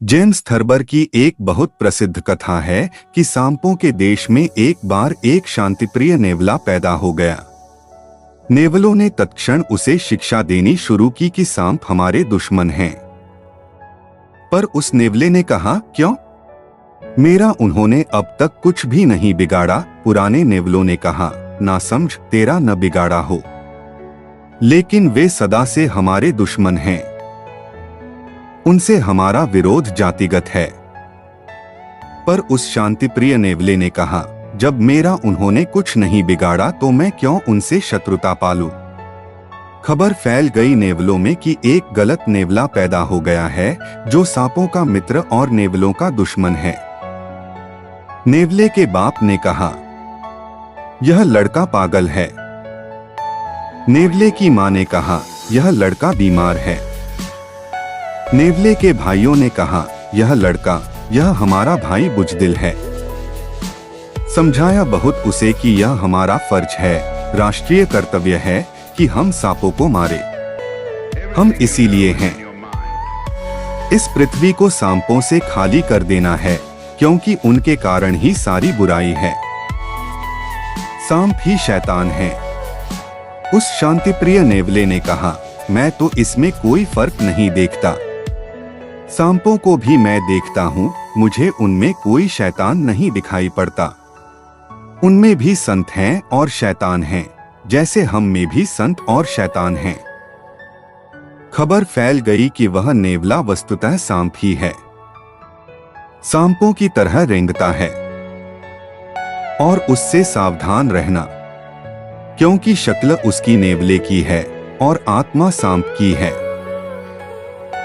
James Thurber की एक बहुत प्रसिद्ध कथा है कि सांपों के देश में एक बार एक शांतिप्रिय नेवला पैदा हो गया। नेवलों ने तत्क्षण उसे शिक्षा देनी शुरू की कि सांप हमारे दुश्मन हैं। पर उस नेवले ने कहा, क्यों? मेरा उन्होंने अब तक कुछ भी नहीं बिगाड़ा। पुराने नेवलों ने कहा, ना समझ, तेरा न बिगाड़ा हो, लेकिन वे सदा से हमारे दुश्मन हैं। उनसे हमारा विरोध जातिगत है। पर उस शांतिप्रिय नेवले ने कहा, जब मेरा उन्होंने कुछ नहीं बिगाड़ा तो मैं क्यों उनसे शत्रुता पालूं? खबर फैल गई नेवलों में कि एक गलत नेवला पैदा हो गया है जो सांपों का मित्र और नेवलों का दुश्मन है। नेवले के बाप ने कहा, यह लड़का पागल है। नेवले की मां ने कहा, यह लड़का बीमार है। नेवले के भाइयों ने कहा, यह हमारा भाई बुजदिल है। समझाया बहुत उसे कि यह हमारा फर्ज है, राष्ट्रीय कर्तव्य है कि हम सांपों को मारे। हम इसीलिए हैं। इस पृथ्वी को सांपों से खाली कर देना है, क्योंकि उनके कारण ही सारी बुराई है। सांप ही शैतान है। उस शांतिप्रिय नेवले ने कहा, मैं तो इसमें कोई फर्क नहीं देखता। सांपों को भी मैं देखता हूँ, मुझे उनमें कोई शैतान नहीं दिखाई पड़ता। उनमें भी संत हैं और शैतान हैं, जैसे हम में भी संत और शैतान हैं। खबर फैल गई कि वह नेवला वस्तुतः सांप ही है। सांपों की तरह रेंगता है और उससे सावधान रहना, क्योंकि शक्ल उसकी नेवले की है और आत्मा सांप की है।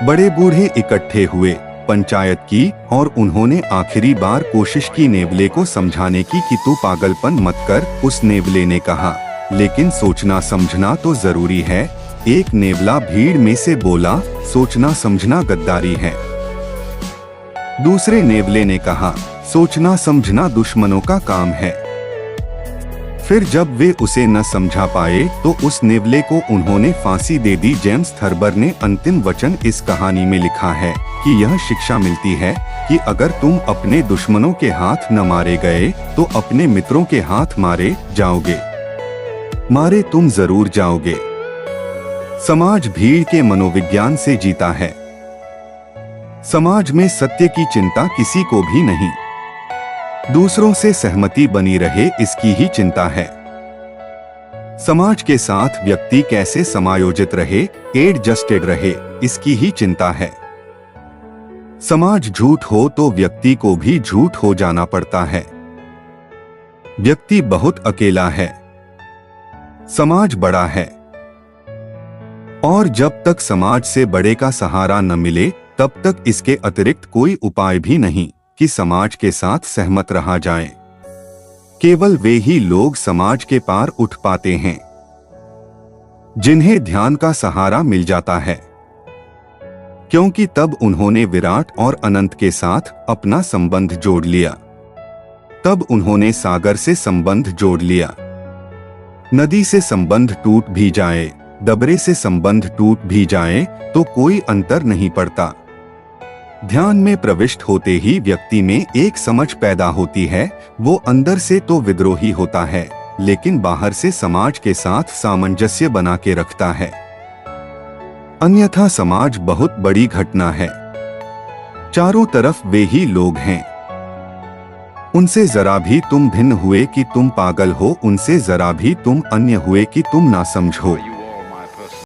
बड़े बूढ़े इकट्ठे हुए, पंचायत की और उन्होंने आखिरी बार कोशिश की नेवले को समझाने की कि तू पागलपन मत कर। उस नेवले ने कहा, लेकिन सोचना समझना तो जरूरी है। एक नेवला भीड़ में से बोला, सोचना समझना गद्दारी है। दूसरे नेवले ने कहा, सोचना समझना दुश्मनों का काम है। फिर जब वे उसे न समझा पाए तो उस नेवले को उन्होंने फांसी दे दी। जेम्स थर्बर ने अंतिम वचन इस कहानी में लिखा है कि यह शिक्षा मिलती है कि अगर तुम अपने दुश्मनों के हाथ न मारे गए तो अपने मित्रों के हाथ मारे जाओगे। मारे तुम जरूर जाओगे। समाज भीड़ के मनोविज्ञान से जीता है। समाज में सत्य की चिंता किसी को भी नहीं। दूसरों से सहमति बनी रहे, इसकी ही चिंता है। समाज के साथ व्यक्ति कैसे समायोजित रहे, एडजस्टेड रहे, इसकी ही चिंता है। समाज झूठ हो तो व्यक्ति को भी झूठ हो जाना पड़ता है। व्यक्ति बहुत अकेला है, समाज बड़ा है। और जब तक समाज से बड़े का सहारा न मिले तब तक इसके अतिरिक्त कोई उपाय भी नहीं कि समाज के साथ सहमत रहा जाए। केवल वे ही लोग समाज के पार उठ पाते हैं जिन्हें ध्यान का सहारा मिल जाता है, क्योंकि तब उन्होंने विराट और अनंत के साथ अपना संबंध जोड़ लिया। तब उन्होंने सागर से संबंध जोड़ लिया। नदी से संबंध टूट भी जाए, दबरे से संबंध टूट भी जाए तो कोई अंतर नहीं पड़ता। ध्यान में प्रविष्ट होते ही व्यक्ति में एक समझ पैदा होती है। वो अंदर से तो विद्रोही होता है, लेकिन बाहर से समाज के साथ सामंजस्य बना के रखता है। अन्यथा समाज बहुत बड़ी घटना है। चारों तरफ वे ही लोग हैं। उनसे जरा भी तुम भिन्न हुए कि तुम पागल हो, उनसे जरा भी तुम अन्य हुए कि तुम नासमझ हो।